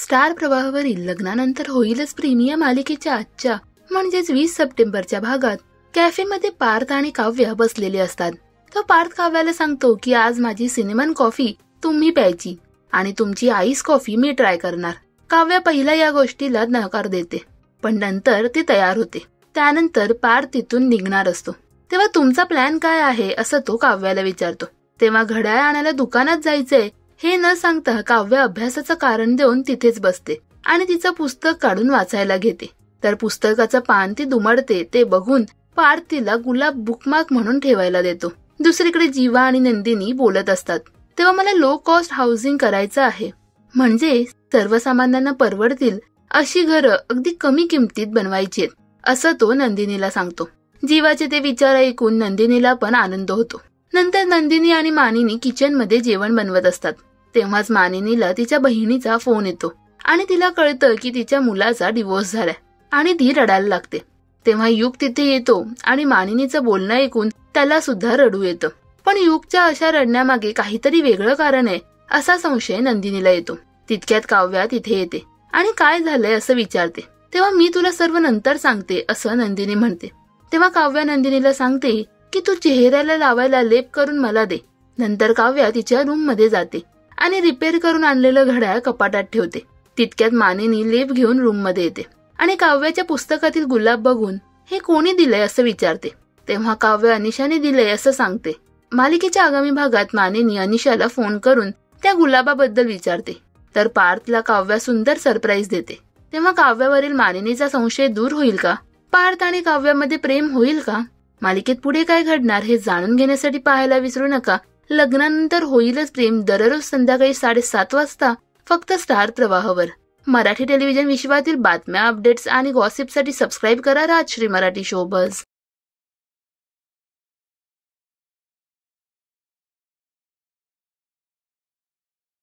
Star प्रवाहावरील लग्नानंतर होईलच प्रेम या मालिकेच्या आजच्या म्हणजेच 20 सप्टेंबरच्या भागात कॅफेमध्ये पार्थ आणि काव्या बसलेले असतात. तो पार्थ काव्याला सांगतो की आज माझी सिनेमन कॉफी तुम्ही प्यायची आणि तुमची आईस कॉफी मी ट्राय करणार. काव्या पहिला या गोष्टीला नकार देते, पण नंतर ती तयार होते. त्यानंतर पार्थ तिथून निघणार असतो. तेव्हा तुमचा प्लॅन काय आहे असं तो काव्याला विचारतो. तेव्हा घड्याळ आणायला दुकानात जायचंय हे न सांगता काव्या अभ्यासाचं कारण देऊन तिथेच बसते आणि तिचं पुस्तक काढून वाचायला घेते. तर पुस्तकाचं पान ती दुमडते ते बघून पार्थ तिला गुलाब बुकमार्क म्हणून ठेवायला देतो. दुसरीकडे जीवा आणि नंदिनी बोलत असतात. तेव्हा मला लो कॉस्ट हाऊसिंग करायचं आहे, म्हणजे सर्वसामान्यांना परवडतील अशी घरं अगदी कमी किमतीत बनवायची आहेत असं तो नंदिनीला सांगतो. जीवाचे ते विचार ऐकून नंदिनीला पण आनंद होतो. नंतर नंदिनी आणि मानिनी किचन मध्ये जेवण बनवत असतात. तेव्हाच मानिनीला तिच्या बहिणीचा फोन येतो आणि तिला कळतं की तिच्या मुलाचा डिवोर्स झालाय आणि ती रडायला लागते. तेव्हा युग तिथे येतो आणि मानिनीचं बोलणं ऐकून त्याला सुद्धा रडू येतं. पण युगच्या अशा रडण्यामागे काहीतरी वेगळं कारण आहे असा संशय नंदिनीला येतो. तितक्यात काव्या तिथे येते आणि काय झालंय असं विचारते. तेव्हा मी तुला सर्व नंतर सांगते असं नंदिनी म्हणते. तेव्हा काव्या नंदिनीला सांगते की तू चेहऱ्याला लावायला लेप करून मला दे. नंतर काव्या तिच्या रूम मध्ये जाते आणि रिपेअर करून आणलेलं घड्याळ कपाटात ठेवते. तितक्यात मानिनी लेप घेऊन रूम मध्ये येते आणि काव्याच्या पुस्तकातील गुलाब बघून हे कोणी दिलंय असं विचारते. तेव्हा काव्य अनिशाने दिलंय असं सांगते. मालिकेच्या आगामी भागात मानिनी अनिशाला फोन करून त्या गुलाबाबद्दल विचारते. तर पार्थला काव्या सुंदर सरप्राईज देते. तेव्हा काव्यावरील मानिनीचा संशय दूर होईल का? पार्थ आणि काव्यामध्ये प्रेम होईल का? मालिकेत पुढे काय घडणार हे जाणून घेण्यासाठी पाहायला विसरू नका. लग्नानंतर होईलच प्रेम दररोज संध्याकाळी 7:30 वाजता फक्त स्टार प्रवाहावर. मराठी टेलिव्हिजन विश्वातील बातम्या, अपडेट्स आणि गॉसिपसाठी सबस्क्राईब करा राजश्री मराठी शोबज.